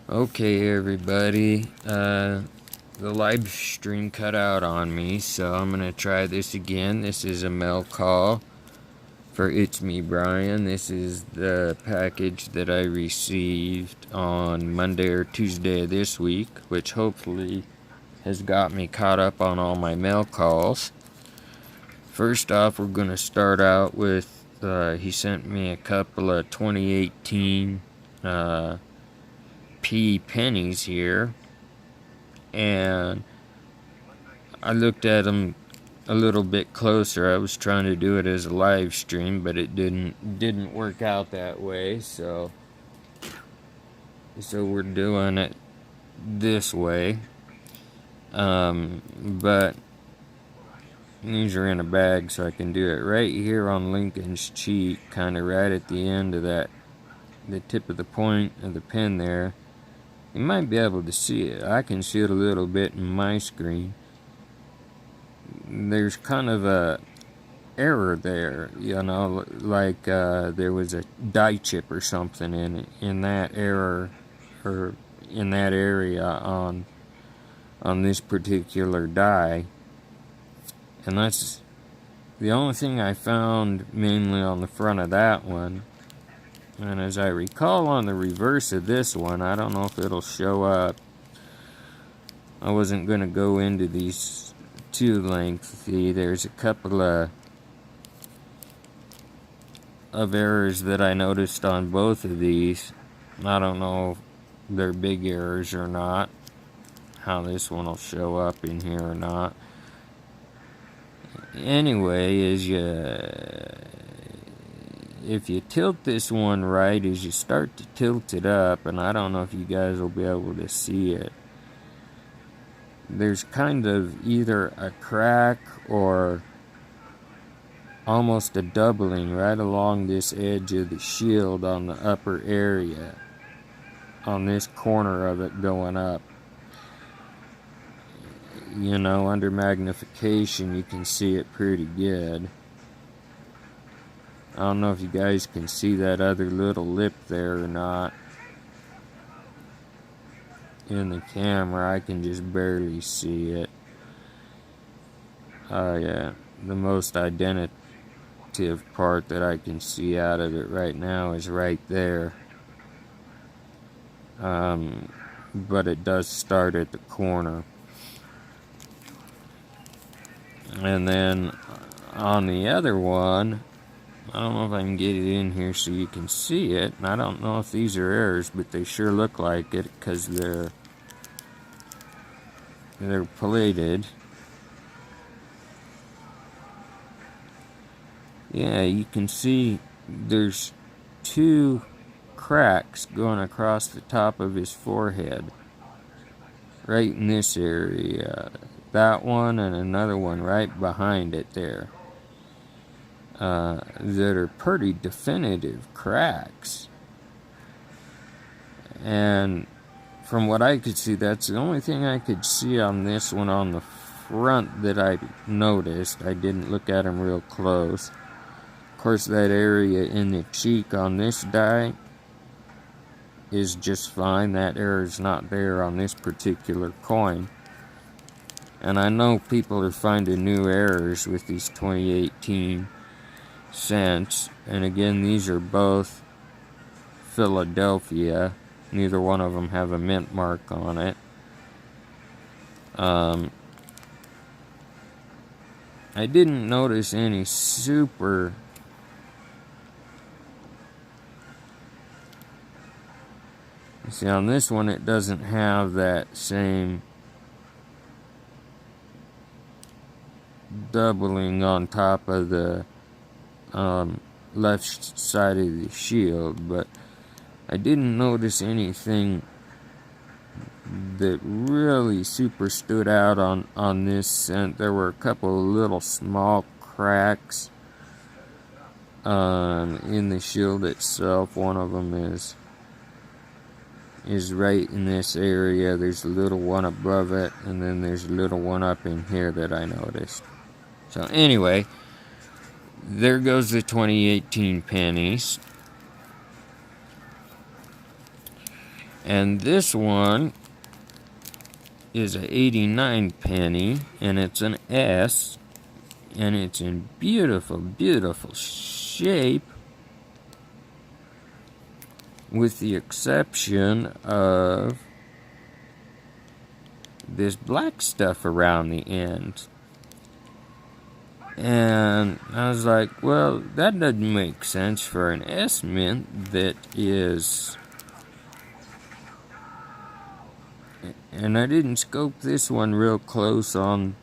Okay, everybody, the live stream cut out on me, so I'm gonna try this again. This is a mail call for itismeBrian. This is the package that I received on Monday or Tuesday of this week, which hopefully has got me caught up on all my mail calls. First off, we're gonna start out with, he sent me a couple of 2018, P pennies here, and I looked at them a little bit closer. I was trying to do it as a live stream, but it didn't work out that way, so we're doing it this way. But these are in a bag, so I can do it right here on Lincoln's cheek, kind of right at the end of that, the tip of the point of the pen there. You might be able to see it. I can see it a little bit in my screen. There's kind of a error there, you know, like there was a die chip or something in that error, or in that area on this particular die, and that's the only thing I found, mainly on the front of that one. And as I recall, on the reverse of this one, I don't know if it'll show up. I wasn't going to go into these too lengthy. There's a couple of errors that I noticed on both of these. I don't know if they're big errors or not, how this one will show up in here or not. Anyway, if you tilt this one right, as you start to tilt it up, and I don't know if you guys will be able to see it, there's kind of either a crack or almost a doubling right along this edge of the shield on the upper area, on this corner of it going up. You know, under magnification you can see it pretty good. I don't know if you guys can see that other little lip there or not. In the camera, I can just barely see it. Yeah, the most identitive part that I can see out of it right now is right there. But it does start at the corner. And then on the other one, I don't know if I can get it in here so you can see it. And I don't know if these are errors, but they sure look like it because they're plated. Yeah, you can see there's two cracks going across the top of his forehead. Right in this area. That one and another one right behind it there. That are pretty definitive cracks. And from what I could see, that's the only thing I could see on this one on the front that I noticed. I didn't look at them real close. Of course, that area in the cheek on this die is just fine. That error is not there on this particular coin. And I know people are finding new errors with these 2018 cents. And again, these are both Philadelphia. Neither one of them have a mint mark on it. I didn't notice any super see, on this one it doesn't have that same doubling on top of the left side of the shield, but I didn't notice anything that really super stood out on this cent. There were a couple of little small cracks in the shield itself. One of them is right in this area. There's a little one above it, and then there's a little one up in here that I noticed. So anyway, there goes the 2018 pennies. And this one is a 89 penny, and it's an S, and it's in beautiful, beautiful shape, with the exception of this black stuff around the end. And I was like, well, that doesn't make sense for an S mint that is... And I didn't scope this one real close on,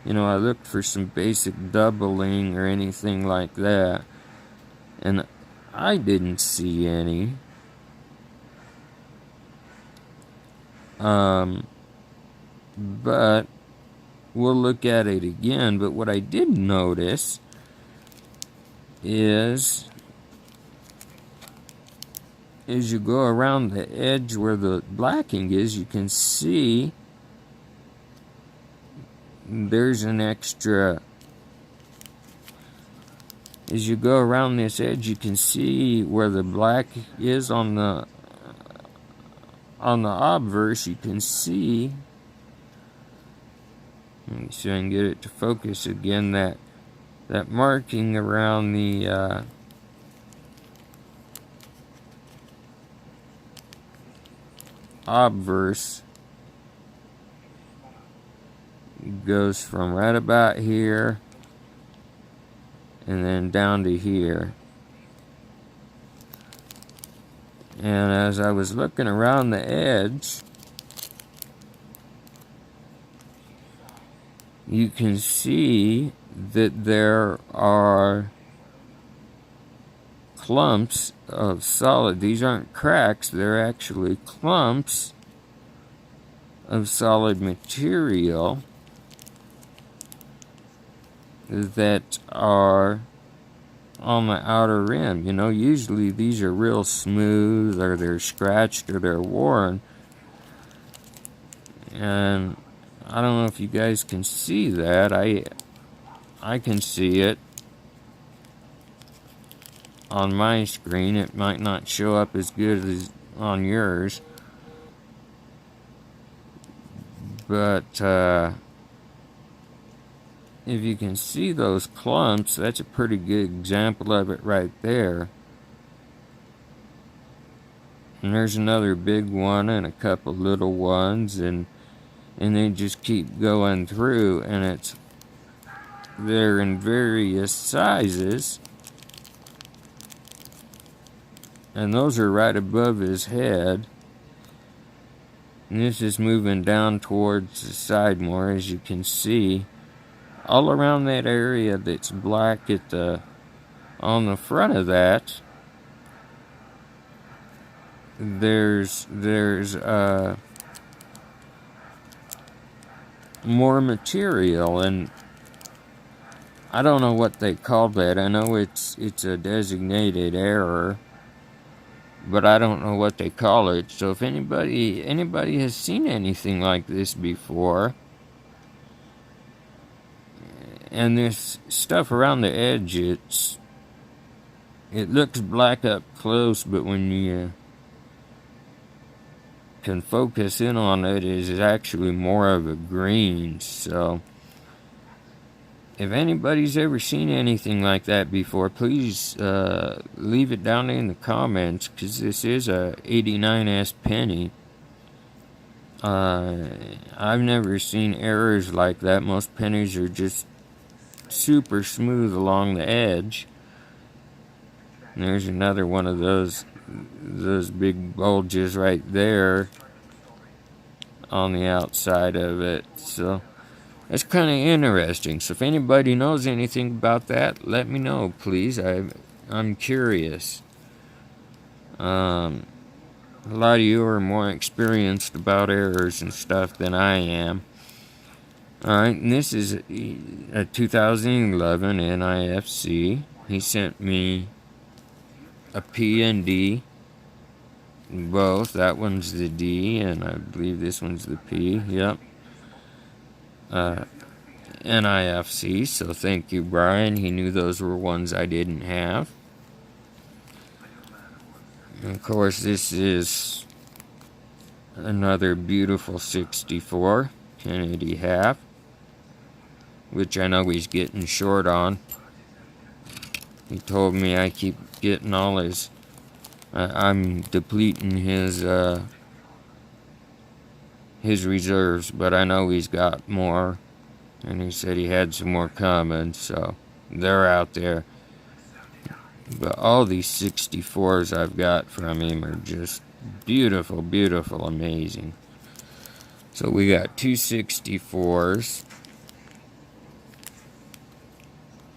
I looked for some basic doubling or anything like that, and I didn't see any. But we'll look at it again. But what I did notice is, as you go around the edge where the blacking is, you can see there's an extra. As you go around this edge, you can see where the black is on the obverse. You can see, let me see if I can get it to focus again, that marking around the obverse goes from right about here and then down to here. And as I was looking around the edge, you can see that there are clumps of solid. These aren't cracks, they're actually clumps of solid material that are on the outer rim. Usually these are real smooth, or they're scratched, or they're worn. And I don't know if you guys can see that. I can see it on my screen. It might not show up as good as on yours, but if you can see those clumps, that's a pretty good example of it right there. And there's another big one and a couple little ones, and they just keep going through, and they're in various sizes. And those are right above his head. And this is moving down towards the side more, as you can see. All around that area that's black on the front of that, there's more material, and I don't know what they call that. I know it's a designated error, but I don't know what they call it. So if anybody has seen anything like this before, and this stuff around the edge, it looks black up close, but when you can focus in on it, is actually more of a green. So if anybody's ever seen anything like that before, please leave it down in the comments, because this is a 89S penny. I've never seen errors like that. Most pennies are just super smooth along the edge. And there's another one of those big bulges right there on the outside of it. So that's kind of interesting. So if anybody knows anything about that, let me know, please. I'm curious. A lot of you are more experienced about errors and stuff than I am. Alright, and this is a 2011 NIFC. He sent me a P and D, both. That one's the D, and I believe this one's the P. Yep. NIFC, so thank you, Brian. He knew those were ones I didn't have. And of course, this is another beautiful 64 Kennedy half, which I know he's getting short on. He told me I keep getting all his, I'm depleting his reserves, but I know he's got more, and he said he had some more coming, so they're out there. But all these 64s I've got from him are just beautiful, beautiful, amazing. So we got two 64s.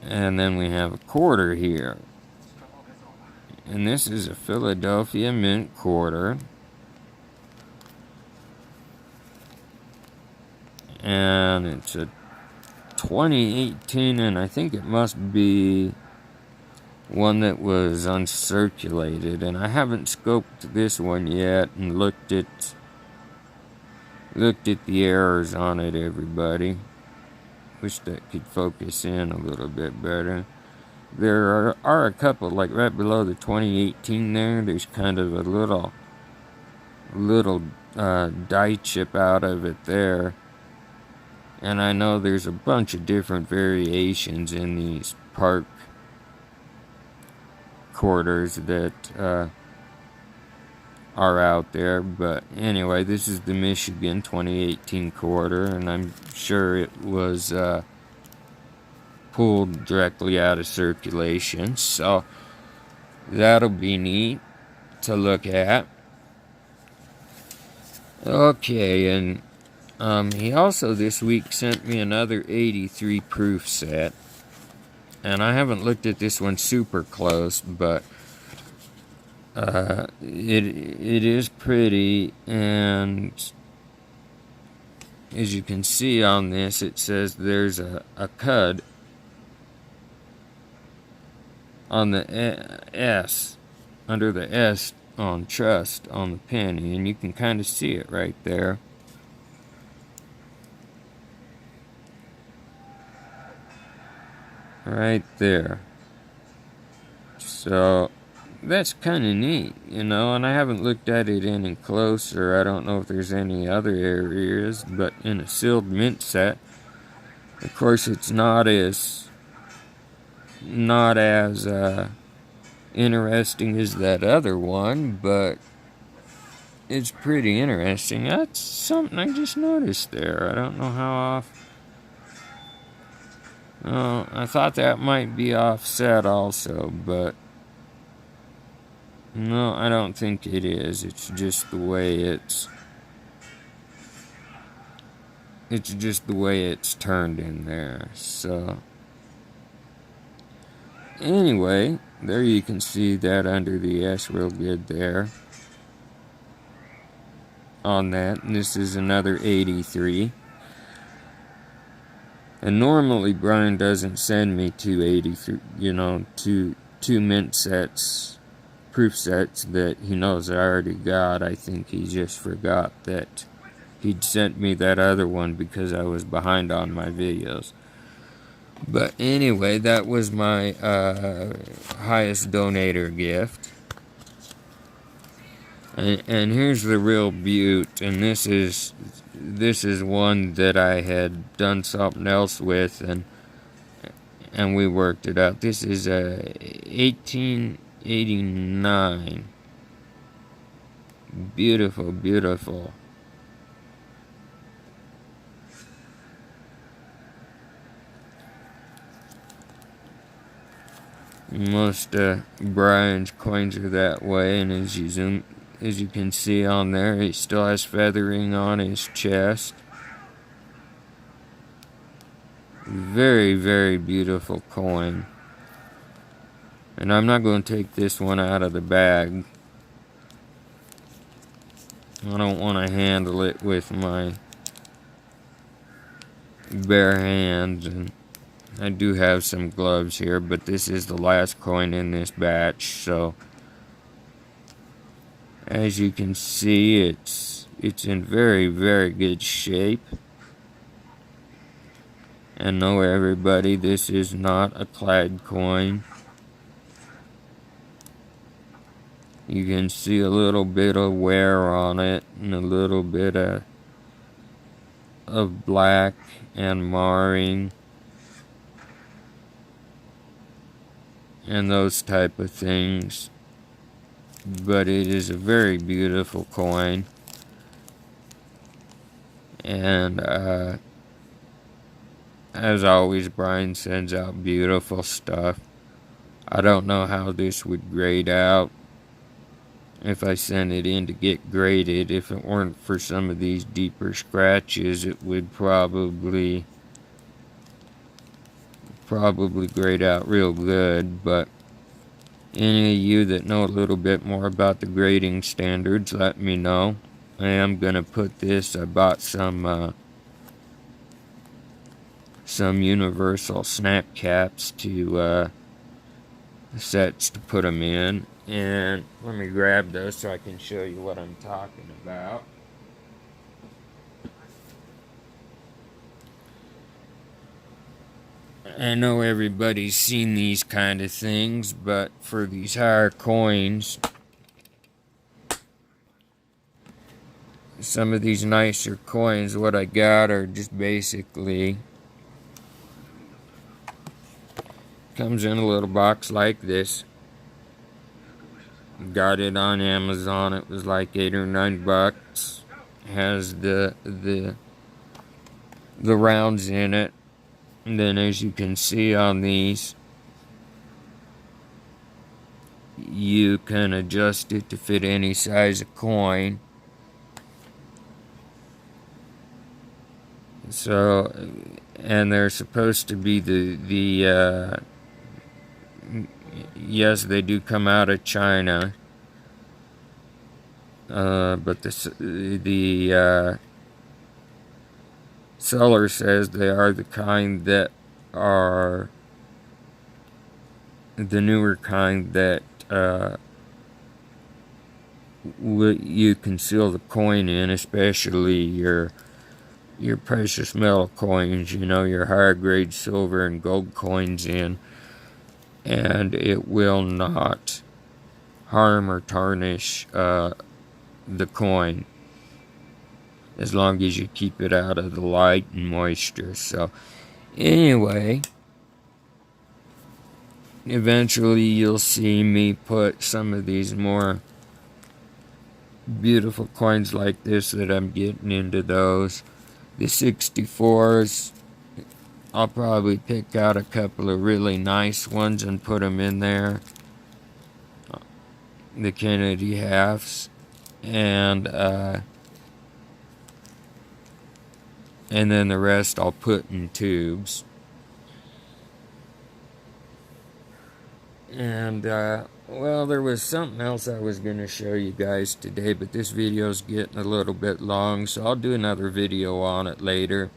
And then we have a quarter here. And this is a Philadelphia Mint quarter. And it's a 2018, and I think it must be one that was uncirculated, and I haven't scoped this one yet and looked at the errors on it, everybody. Wish that could focus in a little bit better. There are a couple, like right below the 2018 there's kind of a little die chip out of it there. And I know there's a bunch of different variations in these park quarters that are out there, but anyway, this is the Michigan 2018 quarter, and I'm sure it was pulled directly out of circulation, so that'll be neat to look at. Okay, and he also this week sent me another 83 proof set. And I haven't looked at this one super close, but it is pretty, and as you can see on this, it says there's a cud on the S, under the S on trust on the penny, and you can kind of see it right there. Right there. So that's kind of neat, you know, and I haven't looked at it any closer. I don't know if there's any other areas, but in a sealed mint set, of course, it's not as interesting as that other one, but it's pretty interesting. That's something I just noticed there. I don't know how off. Oh, I thought that might be offset also, but no, I don't think it is. It's just the way it's turned in there. So anyway, there you can see that under the S real good there on that. And this is another 83. And normally Brian doesn't send me 283, you know, two mint sets, proof sets that he knows I already got. I think he just forgot that he'd sent me that other one because I was behind on my videos. But anyway, that was my highest donator gift. And here's the real beaut, and this is one that I had done something else with, and we worked it out. This is a 1889. Beautiful, beautiful. Most Brian's coins are that way, and as you can see on there, he still has feathering on his chest. Very, very beautiful coin. And I'm not going to take this one out of the bag. I don't want to handle it with my bare hands, and I do have some gloves here, but this is the last coin in this batch, so as you can see, it's in very, very good shape. And know, everybody, this is not a clad coin. You can see a little bit of wear on it and a little bit of black and marring and those type of things. But it is a very beautiful coin. And as always, Brian sends out beautiful stuff. I don't know how this would grade out if I sent it in to get graded. If it weren't for some of these deeper scratches, it would probably grade out real good. But any of you that know a little bit more about the grading standards, let me know. I am gonna put this. I bought some universal snap caps to sets to put them in, and let me grab those so I can show you what I'm talking about. I know everybody's seen these kind of things, but for these higher coins, some of these nicer coins, what I got are just basically comes in a little box like this. Got it on Amazon. It was like $8 or $9. Has the rounds in it. And then as you can see on these, you can adjust it to fit any size of coin. So, and they're supposed to be yes, they do come out of China. But the seller says they are the kind that are the newer kind that you conceal the coin in, especially your precious metal coins, you know, your higher grade silver and gold coins in, and it will not harm or tarnish the coin as long as you keep it out of the light and moisture. So anyway, eventually you'll see me put some of these more beautiful coins like this that I'm getting into those. The 64s, I'll probably pick out a couple of really nice ones and put them in there. The Kennedy halves, and then the rest I'll put in tubes. And well, there was something else I was going to show you guys today, but this video's getting a little bit long, so I'll do another video on it later.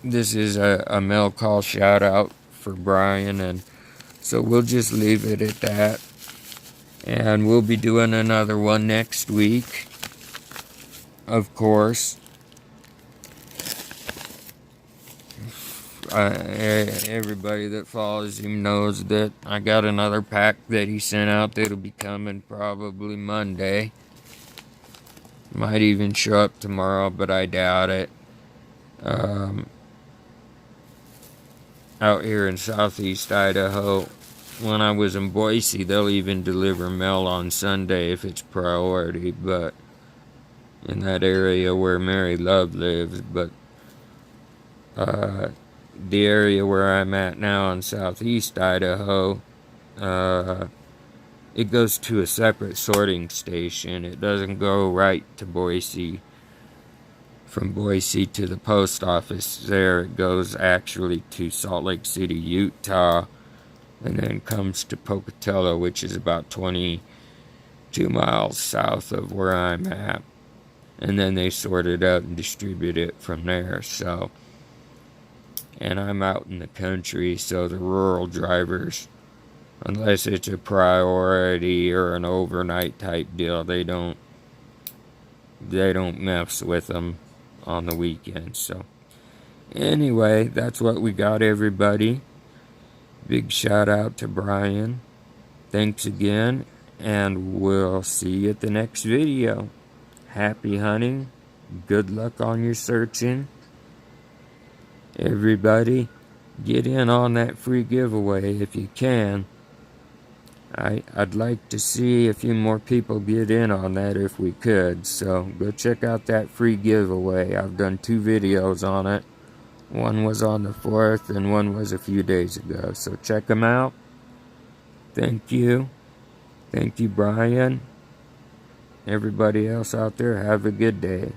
This is a mail call shout out for Brian, and so we'll just leave it at that. And we'll be doing another one next week, of course. Everybody that follows him knows that I got another pack that he sent out that'll be coming probably Monday. Might even show up tomorrow, but I doubt it. Out here in southeast Idaho, when I was in Boise, they'll even deliver mail on Sunday if it's priority, but in that area where Mary Love lives. But the area where I'm at now in southeast Idaho, it goes to a separate sorting station. It doesn't go right to Boise. From Boise to the post office there, it goes actually to Salt Lake City, Utah, and then comes to Pocatello, which is about 22 miles south of where I'm at. And then they sort it out and distribute it from there. So, and I'm out in the country, so the rural drivers, unless it's a priority or an overnight type deal, they don't mess with them on the weekend. So anyway, that's what we got, everybody. Big shout out to Brian. Thanks again, and we'll see you at the next video. Happy hunting. Good luck on your searching. Everybody, get in on that free giveaway if you can. I'd like to see a few more people get in on that if we could. So go check out that free giveaway. I've done 2 videos on it. One was on the 4th and one was a few days ago. So check them out. Thank you. Thank you, Brian. Everybody else out there, have a good day.